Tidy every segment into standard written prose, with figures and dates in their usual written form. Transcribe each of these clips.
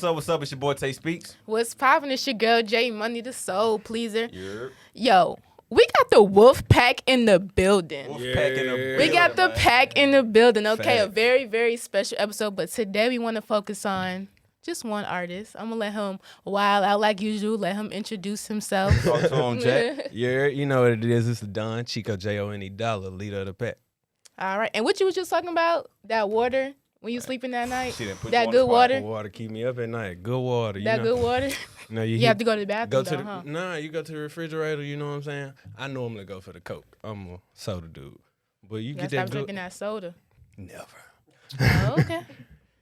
up? What's up? It's your boy Tay Speaks. What's poppin'? It's your girl J Money, the soul pleaser. Yep. Yo, we got the Wolfpack in the building. Wolfpack in the building. We got the pack in the building. Okay, Facts. a very, very special episode. But today we want to focus on just one artist. I'm gonna let him wild out like usual. Let him introduce himself. Talk to him, Jack. Yeah, you know what it is. It's the Don Chico Jone Dollar, leader of the pack. All right. And what you was just talking about? That water when you sleeping that night? She didn't put you That on the good spot. water? Water keep me up at night. Good water. That good water? No, You have to go to the bathroom, go to though, the, huh? Nah, you go to the refrigerator. You know what I'm saying? I normally go for the Coke. I'm a soda dude, but you You get gotta that stop good. drinking that soda. Never. Oh, okay.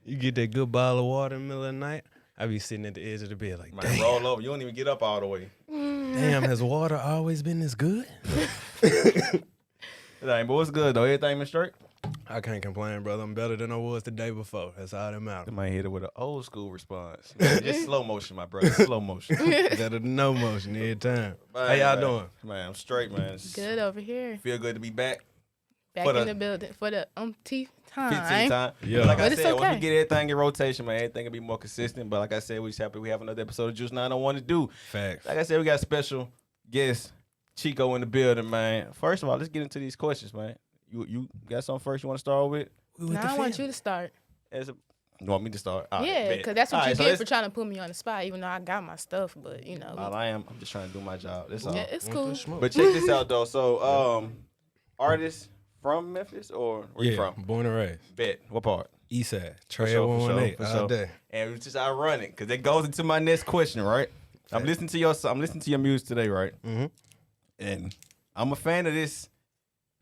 You get that good bottle of water in the middle of the night. I be sitting at the edge of the bed like, Man, damn, roll over. You don't even get up all the way. damn, has water always been this good? But what's good though? Everything been straight? I can't complain, brother. I'm better than I was the day before. That's all that I matters. might hit it with an old school response. Just slow motion, my brother. Slow motion. Better than no motion every time. How Man, y'all man. doing? Man, I'm straight, man. It's- Good over here. Feel good to be back. Back For in the- the building for the umpteenth time. 15 times. Yeah. Like I But it's said, once okay. we get everything in rotation, man, everything will be more consistent. But like I said, we just happy we have another episode of Juice 901 to do. Facts. Like I said, we got a special guest, Chico, in the building, man. First of all, let's get into these questions, man. You got something first you want to start with? Now I want you to start. You want me to start? All right, Yeah, bet. because that's what All you right, so get let's- for trying to put me on the spot, even though I got my stuff. But, you know. All I am, I'm just trying to do my job. That's all. Yeah, it's cool. But check this out, though. So, artist from Memphis or where you Yeah, from? born and raised. Bet. What part? East side. For Trey sure, 118 for all sure. day. And it's just ironic because it goes into my next question, right? I'm listening to your music today, right? Mm-hmm. And I'm a fan of this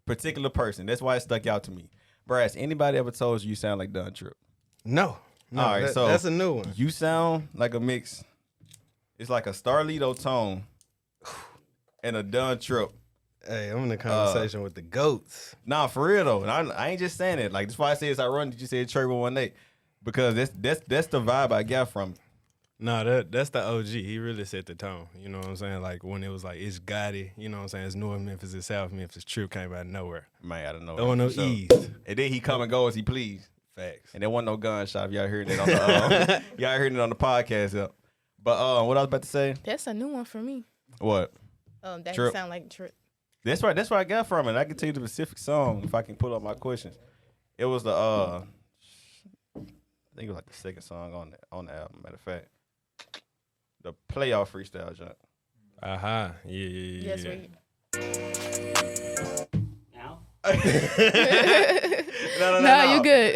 particular person. That's why it stuck out to me. Brass, anybody ever told you sound like Don Trip? No. No, All right, so that's a new one. You sound like a mix. It's like a Starlito tone and a Don Trip. Hey, I'm in a conversation with the goats. Nah, for real though. And I ain't just saying it. Like that's why I say it's ironic that you said Trey 118. Because that's the vibe I got from it. No, that's the OG. He really set the tone. You know what I'm saying? Like when it was like it's Gotti, you know what I'm saying? It's North Memphis, it's South Memphis. Trip came out of nowhere. Man, I don't know. Throwing no So- E's. And then he come and go as he please. Facts. And there wasn't no gunshot. If y'all heard that on the y'all heard it on the podcast. Yeah. But what I was about to say. That's a new one for me. What? That Trip. sound like Trip. That's right. That's what I got from it. I can tell you the specific song if I can pull up my questions. It was the I think it was like the second song on the album. Matter of fact, the playoff freestyle joint. Aha. Yeah. Yes, we. Now? No, you good.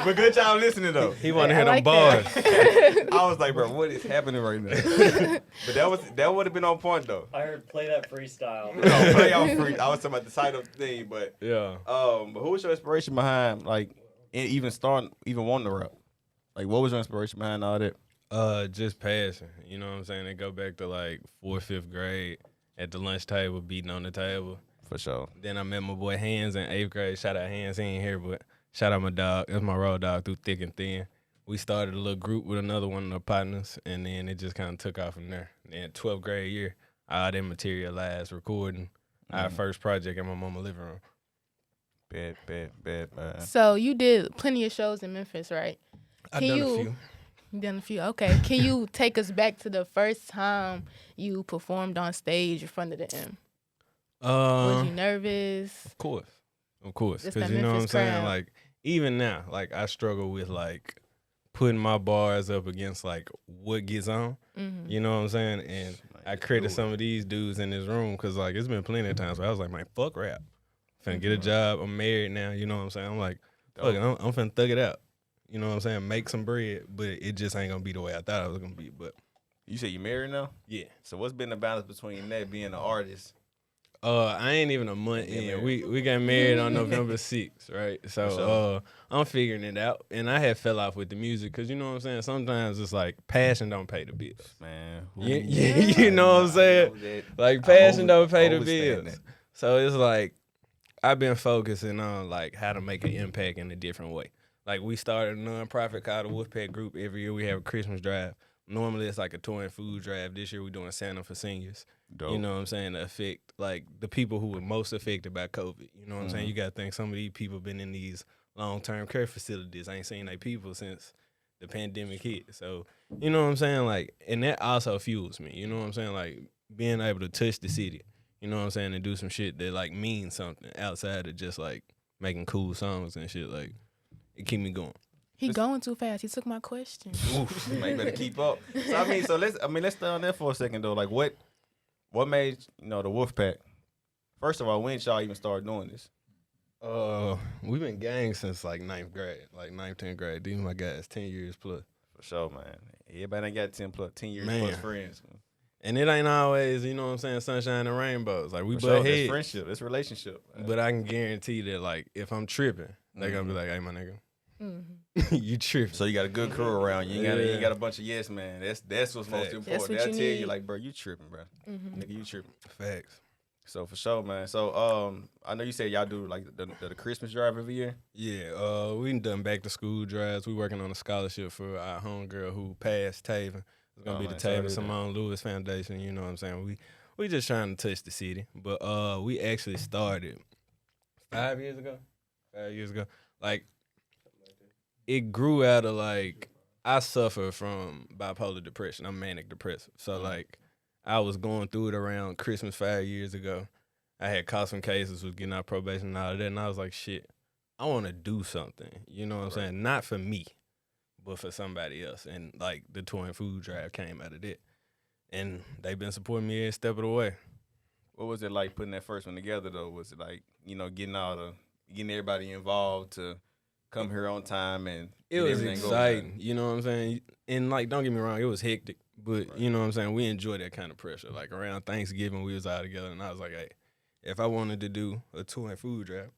But good job listening though. He want to I hear them like bars. that. I was like, bro, what is happening right now? But that would have been on point though. I heard play that freestyle. No, playoff free. I was talking about the side of the thing, but Yeah. but who was your inspiration behind like even wanting to rap? Like what was your inspiration behind all that? Just passion. You know what I'm saying? They go back to like 4th, 5th grade at the lunch table, beating on the table. For sure. Then I met my boy Hands in 8th grade. Shout out Hands, he ain't here, but shout out my dog. That's my road dog through thick and thin. We started a little group with another one of our partners, and then it just kind of took off from there. Then 12th grade year, all that materialized, recording our first project in my mama's living room. Bad, man. So you did plenty of shows in Memphis, right? I Can done you- a few. You done a few. Okay. Can you take us back to the first time you performed on stage in front of the M? Was you nervous? Of course. It's Because that you know what I'm Memphis saying? crowd. Like, even now, like, I struggle with, like, putting my bars up against, like, what gets on. Mm-hmm. You know what I'm saying? And I credit some of these dudes in this room because, like, it's been plenty of times where I was like, man, fuck rap. Finna get a job. I'm married now. You know what I'm saying? I'm like, fuck it. I'm finna thug it out. You know what I'm saying? Make some bread, but it just ain't gonna be the way I thought it was gonna be. But You say you married now? yeah. So what's been the balance between that being an artist? I ain't even a month Get in. married. We got married on November 6th, right? So sure. I'm figuring it out. And I had fell off with the music because you know what I'm saying? Sometimes it's like passion don't pay the bills. Man. You know what I'm saying? Like passion don't pay the bills. So it's like I've been focusing on like how to make an impact in a different way. Like we started a nonprofit called the Wolfpack Group. Every year we have a Christmas drive. Normally it's like a tour and food drive. This year we're doing Santa for seniors. Dope. You know what I'm saying? To affect like the people who were most affected by COVID. You know what I'm saying? You gotta think some of these people been in these long-term care facilities. I ain't seen their people since the pandemic hit. So, you know what I'm saying? Like, and that also fuels me. You know what I'm saying? Like, being able to touch the city, you know what I'm saying, and do some shit that, like, means something outside of just, like, making cool songs and shit. Like, it keep me going. He going too fast. He took my question. Oof, you might better keep up. So let's stay on that for a second though. Like what made the Wolfpack? First of all, when did y'all even start doing this? We've been gang since like 9th grade, like 9th, 10th grade. These my guys, 10 years plus. For sure, man. Everybody ain't got 10 years Man. plus friends. Man. And it ain't always, you know what I'm saying, sunshine and rainbows. Like we For butt sure, heads. it's friendship, it's relationship. Man. But I can guarantee that like if I'm tripping, they gonna be like, hey my nigga. You tripping. So you got a good crew around you. You ain't got a bunch of yes man. That's what's most important. That's what They'll you tell need. you like, bro, you tripping, bro. Nigga, you tripping. Facts. So for sure, man. So I know you said y'all do like the Christmas drive every year. Yeah, we done back to school drives. We working on a scholarship for our homegirl who passed Taven. It's gonna be the Taven Simone Lewis Foundation. You know what I'm saying? We just trying to touch the city. But we actually started 5 years ago. 5 years ago. Like it grew out of like I suffer from bipolar depression. I'm manic depressive. So like I was going through it around Christmas 5 years ago. I had caught some cases, was getting out probation and all of that, and I was like, shit, I want to do something. You know what I'm saying? Not for me, but for somebody else. And like the tour and food drive came out of that. And they've been supporting me every step of the way. What was it like putting that first one together though? Was it like, getting everybody involved to come here on time and it was everything exciting, you know what I'm saying? And like, don't get me wrong, it was hectic, but you know what I'm saying? We enjoy that kind of pressure. Like around Thanksgiving, we was all together, and I was like, hey, if I wanted to do a tour and food drive,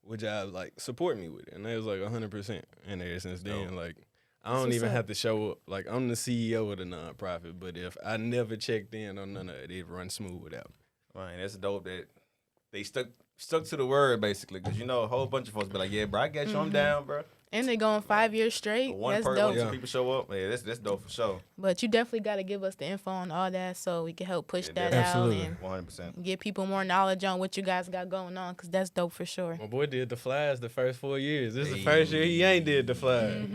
would y'all like support me with it? And they was like 100%. And ever since then, like I don't even have to show up. Like I'm the CEO of the nonprofit, but if I never checked in on none of it, it'd run smooth without me. Man, that's dope that they stuck to the word basically, because a whole bunch of folks be like, yeah, bro, I got you, I'm down, bro. And they going 5 years straight. That's dope. Two people show up, yeah, that's dope for sure. But you definitely got to give us the info on all that so we can help push that absolutely. out and 100%. give people more knowledge on what you guys got going on, because that's dope for sure. My boy did the flies the first 4 years. This is the first year he ain't did the flies.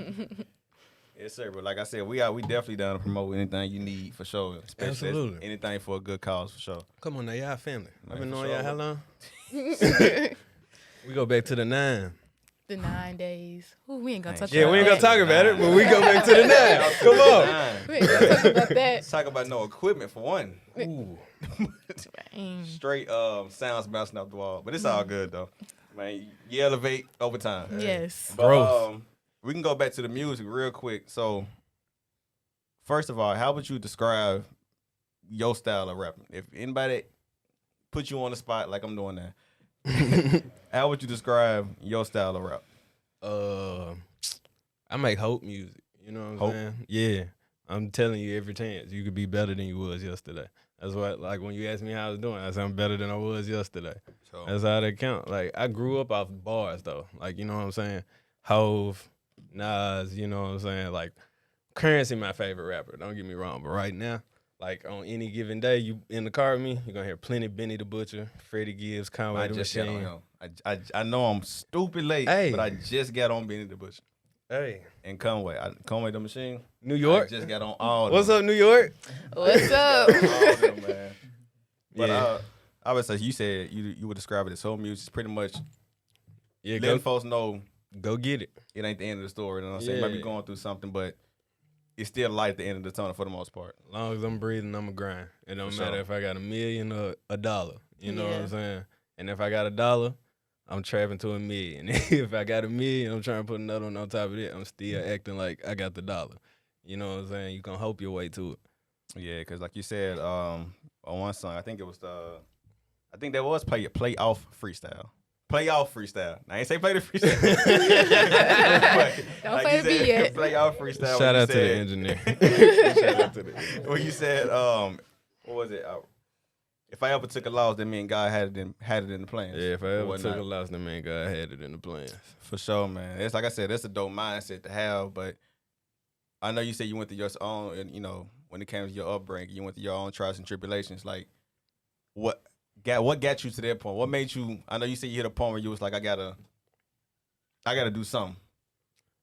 Yes, sir. But like I said, we definitely down to promote anything you need for sure. Especially Absolutely. anything for a good cause for sure. Come on now, y'all family. I've been for knowing sure. y'all how long? We go back to the 9. The 9 days. Ooh, we ain't gonna touch Yeah, about we ain't gonna that. talk about it, but we go back to the 9. Come on. We ain't gonna talk about that. Let's talk about no equipment for one. Ooh. Dang. Straight sounds bouncing off the wall. But it's all good though. Man, you elevate over time. Yes. But, Growth. we can go back to the music real quick. So, first of all, how would you describe your style of rapping? If anybody put you on the spot like I'm doing now, how would you describe your style of rap? I make hope music. You know what I'm saying? Yeah. I'm telling you every chance you could be better than you was yesterday. That's what, like, when you asked me how I was doing, I said I'm better than I was yesterday. So, That's how that count. Like, I grew up off bars, though. Like, you know what I'm saying? Hove, Nas, you know what I'm saying? Like, Currency my favorite rapper. Don't get me wrong. But right now, like, on any given day, you in the car with me, you're going to hear plenty Benny the Butcher, Freddie Gibbs, Conway I the just got on Machine. him. I know I'm stupid late, Hey. but I just got on Benny the Butcher Hey. and Conway. Conway the Machine. New York? I just got on all. What's them. up, New York? What's up? All of them, man. But Yeah. I would say you said you would describe it as soul music. It's pretty much Yeah, letting folks know go get it. it ain't the end of the story. You know what I'm saying? Might be Yeah. going through something, but it's still light at the end of the tunnel for the most part. As long as I'm breathing, I'm a grind. It don't For matter sure. if I got $1 million or $1. You know what Yeah. I'm saying? And if I got $1, I'm trapping to $1 million. If I got $1 million, I'm trying to put another one on top of it. I'm still acting like I got the $1. You know what I'm saying? You can hope your way to it. Yeah, because like you said, on one song, I think it was that was play off freestyle. Play off freestyle. I ain't say play the freestyle. Don't play the beat yet. Play off freestyle. Shout out to the engineer. Shout out to the when you said, what was it? If I ever took a loss, that mean God had it in the plans. Yeah, if I or ever whatnot. took a loss, then man, God had it in the plans. For sure, man. It's like I said, that's a dope mindset to have. But I know you said you went through your own, and when it came to your upbringing, you went through your own trials and tribulations. Like, what got you to that point? What made you? I know you said you hit a point where you was like, I gotta do something.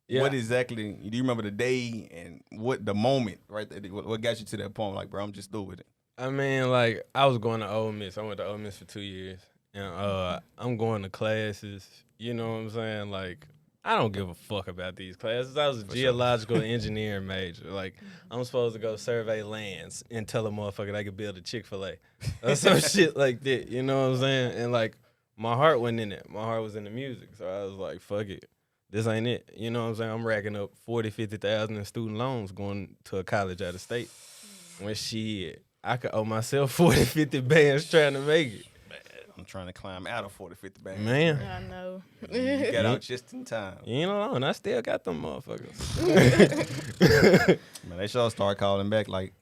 Yeah. What exactly? Do you remember the day and what the moment? Right, what got you to that point? Like, bro, I'm just through with it. I mean, like, I was going to Ole Miss. I went to Ole Miss for 2 years. And I'm going to classes. You know what I'm saying? Like, I don't give a fuck about these classes. I was a geological engineering major. Like, I'm supposed to go survey lands and tell a motherfucker they could build a Chick-fil-A. Or some shit like that. You know what I'm saying? And, like, my heart wasn't in it. My heart was in the music. So I was like, fuck it. This ain't it. You know what I'm saying? I'm racking up 40, 50,000 in student loans going to a college out of state. When shit, I could owe myself 40, 50 bands trying to make it. I'm trying to climb out of 40, 50 bands. Man. I know. You got out just in time. You ain't alone. I still got them motherfuckers. Man, they should start calling back like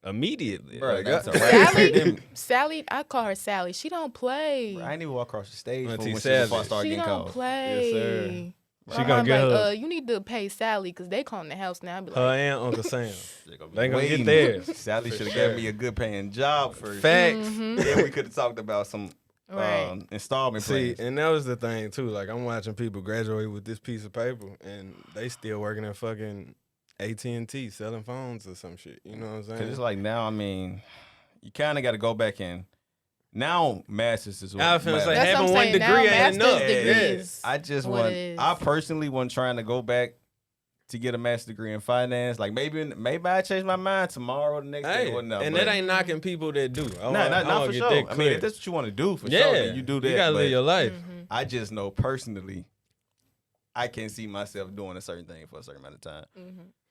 Immediately. bro. Like, That's a rap. Sally, I call her Sally. She don't play. Bro, I ain't even walk across the stage Auntie when Savage. she started She getting don't calls. play. Yes, sir. My She gonna mom get like, her. you need to pay Sally because they calling the house now. I be Her like, and Uncle Sam. They They gonna waiting. get theirs. Sally For should have sure. gave me a good paying job first. Facts. Then we could have talked about some Right. installment See, plans. and that was the thing too. Like, I'm watching people graduate with this piece of paper, and they still working at fucking AT&T selling phones or some shit. You know what I'm saying? Cause it's like now, I mean, you kind of got to go back in. Now, masters is what I feel matters. like That's what having I'm one saying. Now, degree ain't master's enough. degrees. I just what want. it is. I personally wasn't trying to go back to get a master's degree in finance. Like maybe I change my mind tomorrow or the next day. Hey, Whatnot, and but that ain't knocking people that do. not for sure. I mean, if that's what you want to do, for sure, then you do that. You gotta but live your life. I just know personally, I can't see myself doing a certain thing for a certain amount of time.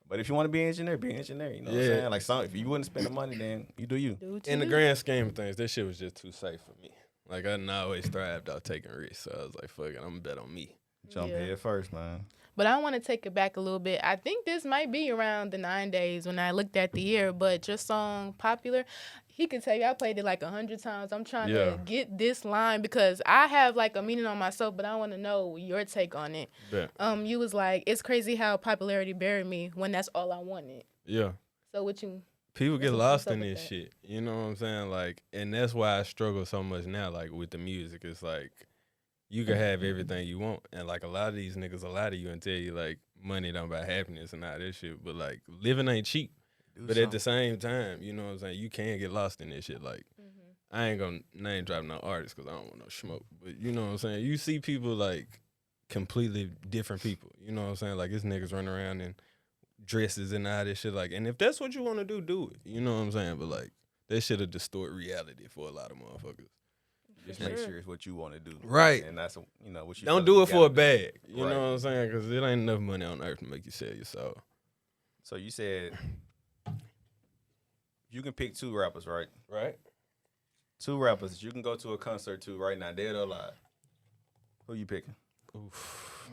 But if you want to be an engineer, be an engineer. You know what I'm saying? Like, if you wouldn't spend the money, then you do you. In the grand scheme of things, that shit was just too safe for me. Like, I didn't always thrived out taking risks. So I was like, fuck it, I'm gonna bet on me. Jump head first, man. But I want to take it back a little bit. I think this might be around the 9 days when I looked at the year, but your song Popular, he can tell you I played it like 100 times. I'm trying to get this line because I have like a meaning on myself, but I want to know your take on it. Yeah. You was like, it's crazy how popularity buried me when that's all I wanted. Yeah. So what you... People get what's lost up in with this that? shit. You know what I'm saying? Like, and that's why I struggle so much now, like, with the music. It's like, you can have everything you want. And, like, a lot of these niggas will lie to you and tell you, like, money don't buy happiness and all this shit. But, like, living ain't cheap. But at the same time, you know what I'm saying? You can get lost in this shit. Like, I ain't gonna name drop no artists because I don't want no smoke. But you know what I'm saying? You see people, like, completely different people. You know what I'm saying? Like, this niggas running around in dresses and all this shit. Like, and if that's what you want to do, do it. You know what I'm saying? But, like, that shit'll distort reality for a lot of motherfuckers. Just make sure it's what you want to do. Right. And that's, what you Don't feel do like it you for a gotta do. bag. You Right. know what I'm saying? Because it ain't enough money on earth to make you sell your soul. So you said you can pick two rappers, right? Right? Two rappers you can go to a concert to right now, dead or alive. Who you picking? Oof.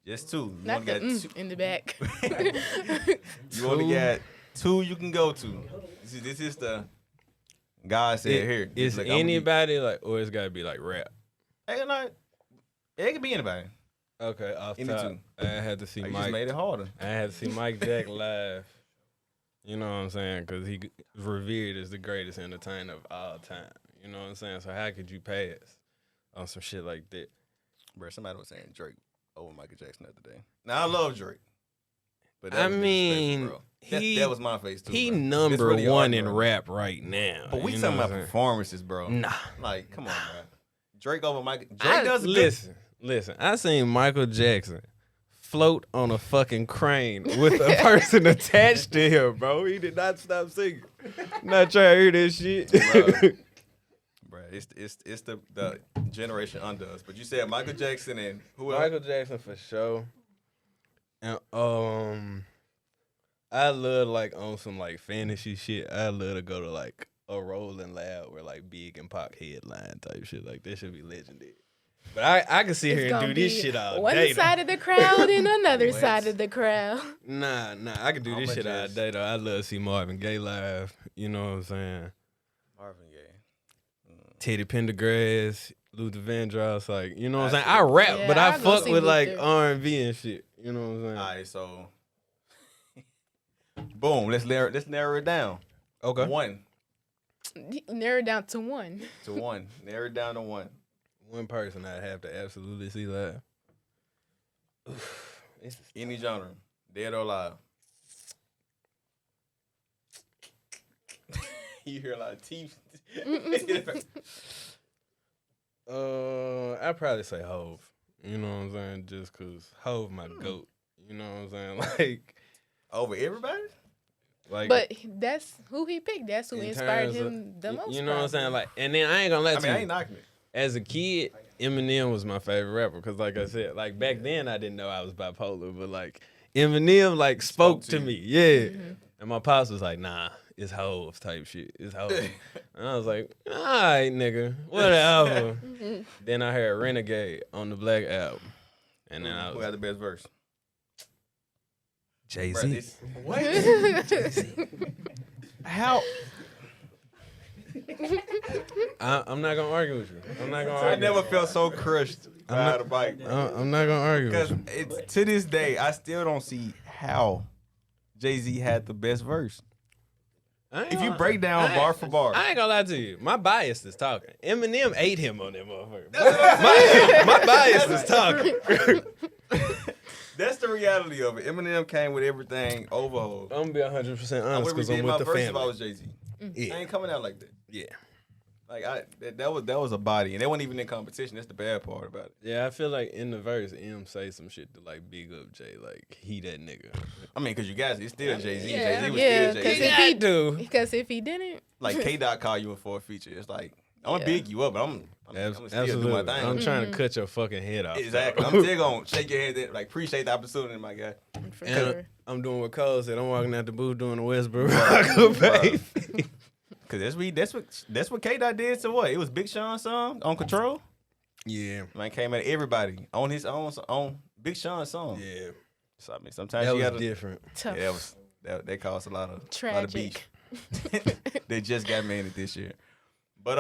Just two. You Not only the got two. in the back. You only got two you can go to. This is the God said here. Is Look, I'ma anybody, like, or it's got to be, like, rap? It could be anybody. Okay, off Any top, two. I had to see I just Mike. made it harder. I had to see Mike Jack live. You know what I'm saying? Because he revered as the greatest entertainer of all time. You know what I'm saying? So how could you pass on some shit like that? Bro, somebody was saying Drake over Michael Jackson the other day. Now I love Drake. But that I was mean, disrespectful, bro. That was my face too. He bro. number This really one hard, in bro. rap right now. But we you talking know about what I'm saying? performances, bro. Nah. Like, come on, bro. Drake over Michael. Drake does a Listen. I seen Michael Jackson float on a fucking crane with a person attached to him, bro. He did not stop singing. Not trying to hear this shit. Bro, it's the generation under us. But you said Michael Jackson and who else? Michael Jackson for sure. And I love, like, on some, like, fantasy shit. I love to go to, like, a Rolling Loud or, like, Big and Pac headline type shit. Like, that should be legendary. But I can sit here and do this shit all one day. side of the crowd and another side of the crowd. Nah, I can do this shit all day, though. I love to see Marvin Gaye live. You know what I'm saying? Marvin Gaye. Teddy Pendergrass, Luther Vandross. Like, you know what I'm saying? I rap, but I I'll go fuck see with, like, Luther. R&B and shit. You know what I'm saying? All right, so boom. Let's narrow it down. Okay. One Narrow it down to one. to one. Narrow it down to one. One person I'd have to absolutely see live. Any genre, dead or alive. You hear a lot of teeth. I'd probably say Hove. You know what I'm saying? Just cause Hove my goat. You know what I'm saying? Like over everybody. Like, but that's who he picked. That's who inspired him the most. You know what I'm saying? Like, and then I ain't gonna let you. I ain't knocking it. As a kid, Eminem was my favorite rapper. Cause like I said, like back then I didn't know I was bipolar, but like Eminem like spoke to me. Yeah. Mm-hmm. And my pops was like, nah, it's Hove type shit. It's Hove. And I was like, all right, nigga, whatever. Then I heard Renegade on the Black album. And then I was, who had the best verse? Jay-Z. What? How? I'm not gonna argue with you. I'm not gonna argue. I never felt so crushed by the bike. I'm not gonna argue with you. Because to this day, I still don't see how Jay-Z had the best verse. If you break down bar for bar. I ain't gonna lie to you. My bias is talking. Eminem ate him on that motherfucker. my bias is talking. That's the reality of it. Eminem came with everything overhauled. I'm gonna be 100% honest because I'm with the family. If I was Jay-Z. Yeah. I ain't coming out like that. Yeah. Like that was a body, and they wasn't even in competition. That's the bad part about it. Yeah, I feel like in the verse, M say some shit to like big up Jay, like he that nigga. I mean, because you guys, it's still Jay-Z. Yeah. Jay-Z was still Jay-Z. Because if he didn't, like K-Dot call you in for a feature, it's like I'm gonna big you up, but I'm still do my thing. I'm trying to cut your fucking head off. Exactly. I'm still gonna shake your hand, like appreciate the opportunity, my guy. For sure. I'm doing what Cole said. I'm walking out the booth doing the Westbrook Rocker, baby. Cause that's what K-Dot did to what? It was Big Sean's song on Control. Yeah, man came at everybody on his own on Big Sean's song. Yeah, so I mean sometimes that you was gotta different. Tough. Yeah, that caused a lot of tragic. beef. They just got married this year, but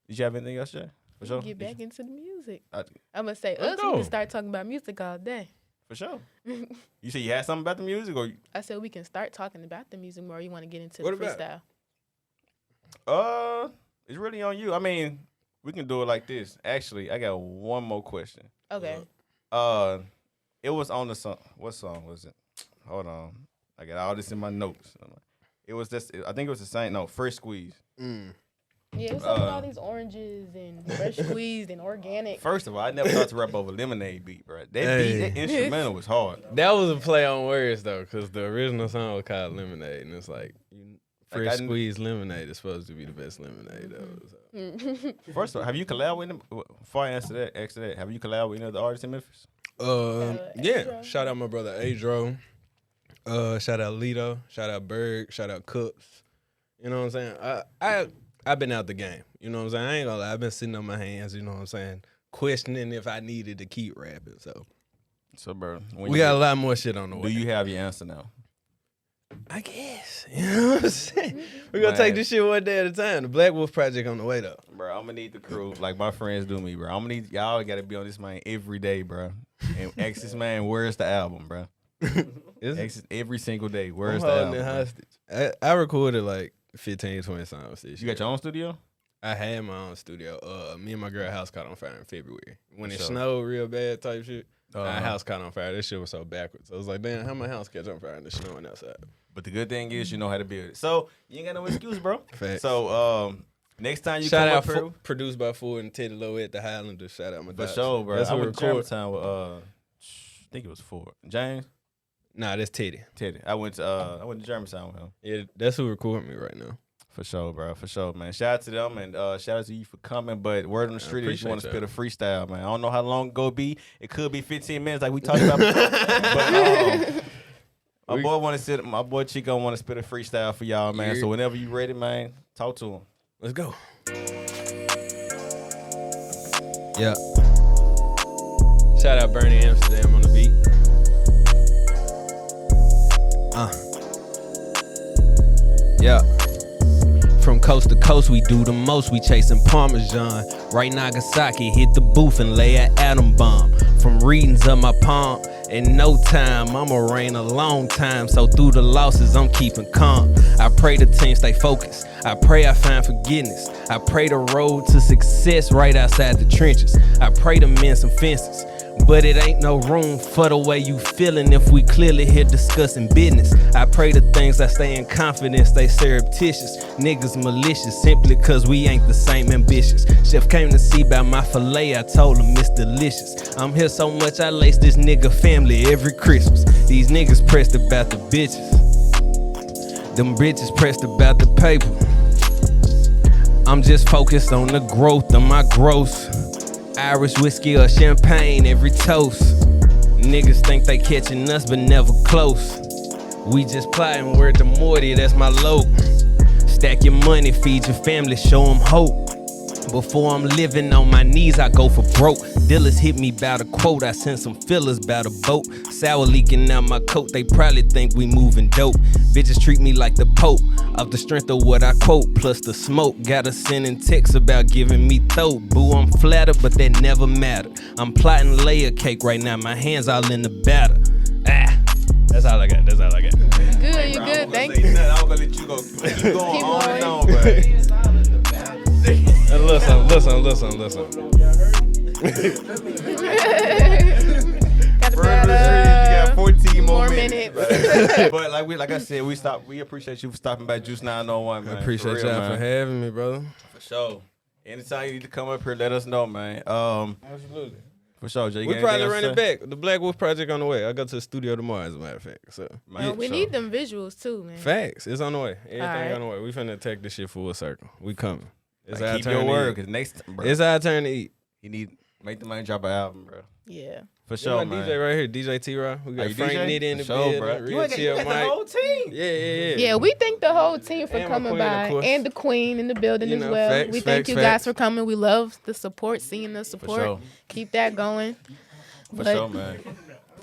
did you have anything else, Jay? For sure. Get back into the music. I'm gonna say us. We can start talking about music all day. For sure. You said you had something about the music, or I said we can start talking about the music more. You want to get into the freestyle? It's really on you. I mean, we can do it like this. Actually, I got one more question. Okay. It was on the song. What song was it? Hold on. I got all this in my notes. It was this. I think it was the same. No, Fresh Squeeze. Yeah, it was all these oranges and fresh squeezed and organic. First of all, I never thought to rap over Lemonade beat, bro. That beat, that instrumental was hard. That was a play on words though, because the original song was called Lemonade, and it's like Fresh Squeezed Lemonade is supposed to be the best lemonade though. So. First of all, have you collabed with them? Before I answer that, have you collabed with any other artists in Memphis? Yeah. Shout out my brother Adro. Shout out Lito. Shout out Berg. Shout out Cooks. You know what I'm saying? I've been out the game. You know what I'm saying? I ain't gonna lie. I've been sitting on my hands, you know what I'm saying? Questioning if I needed to keep rapping. So bro, we got a lot more shit on the way. Do you have your answer now? I guess. You know what I'm saying? We're gonna take this shit one day at a time. The Black Wolf Project on the way though. Bro, I'm gonna need the crew like my friends do me, bro. I'm gonna need y'all gotta be on this man every day, bro. And ask this man, where's the album, bro? Every single day. Where's the album? Hostage. I recorded like 15, 20 songs. You got your own studio? I had my own studio. Me and my girl house caught on fire in February. When it snowed real bad type shit, our house caught on fire. This shit was so backwards. I was like, damn, how my house catch on fire and it's snowing outside? But the good thing is you know how to build it. So you ain't got no excuse, bro. Facts. So next time you shout come out up here, produced by Ford and Teddy Lowe at the Highlanders. Shout out my dad. For sure, bro. That's I who went to Germantown with I think it was Ford. James? Nah, that's Teddy. I went to Germantown with him. Yeah, that's who recording me right now. For sure, bro. For sure, man. Shout out to them and shout out to you for coming. But word on the street is you want to spit a freestyle, man. I don't know how long ago it be. It could be 15 minutes like we talked about before. But my boy Chico want to spit a freestyle for y'all, man. So whenever you ready, man, talk to him. Let's go. Yeah. Shout out Bernie Amsterdam on the beat. Yeah. From coast to coast, we do the most. We chasing Parmesan. Right Nagasaki, hit the booth and lay an atom bomb. From readings of my palm, in no time, I'ma reign a long time. So through the losses, I'm keeping calm. I pray the team stay focused. I pray I find forgiveness. I pray the road to success right outside the trenches. I pray to mend some fences. But it ain't no room for the way you feeling if we clearly here discussing business. I pray the things I stay in confidence, they surreptitious. Niggas malicious simply cause we ain't the same ambitious. Chef came to see about my filet, I told him it's delicious. I'm here so much I lace this nigga family every Christmas. These niggas pressed about the bitches. Them bitches pressed about the paper. I'm just focused on the growth of my gross. Irish whiskey or champagne, every toast. Niggas think they catching us, but never close. We just plotting word to Morty, that's my lope. Stack your money, feed your family, show them hope. Before I'm living on my knees, I go for broke. Dealers hit me bout a quote, I sent some fillers bout a boat. Sour leaking out my coat, they probably think we moving dope. Bitches treat me like the Pope, off the strength of what I quote, plus the smoke. Got her sending texts about giving me throat. Boo, I'm flattered, but that never mattered. I'm plotting layer cake right now, my hands all in the batter. That's all I got, that's all I got. Good, you good, thank you. I'm gonna let you go. Keep going on and on, bro. Listen. Got you got 14 more minutes. But like I said, we appreciate you for stopping by Juice 901, man. I appreciate for real, y'all man. for having me, brother. For sure. Anytime you need to come up here, let us know, man. Absolutely. For sure, Jay. We probably run it back. The Black Wolf Project on the way. I go to the studio tomorrow, as a matter of fact. So We need them visuals too, man. Facts. It's on the way. Everything right. on the way. We finna take this shit full circle. We coming. It's our keep turn your to word, eat. because next time, bro, It's our turn to eat. you need make the man drop an album, bro. Yeah. For Show sure, my man. DJ right here, DJ T-Raw. We got you Frank DJ? Nitty in the For sure, building. bro. Real You got chill the Mike. whole team. Yeah. Yeah, we thank the whole team for And my coming queen, of by, course. and the queen in the building You as know, well. facts, we thank facts, you facts. guys for coming. We love the support, seeing the support. sure. Keep that going. For But- sure, man.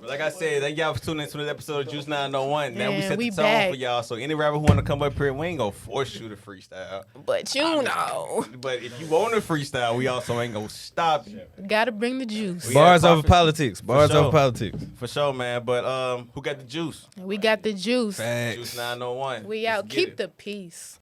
But like I said, thank y'all for tuning into this episode of Juice 901. Now we Man, set we the tone back. for y'all. So any rapper who want to come up here, we ain't gonna force you to freestyle. But you know, But if you want to freestyle, we also ain't gonna stop you. gotta bring the juice. We Bars had over profit. politics. Bars sure. over politics. For sure, man. But who got the juice? We got the juice. Juice 901. We Let's out. get Keep it. the peace.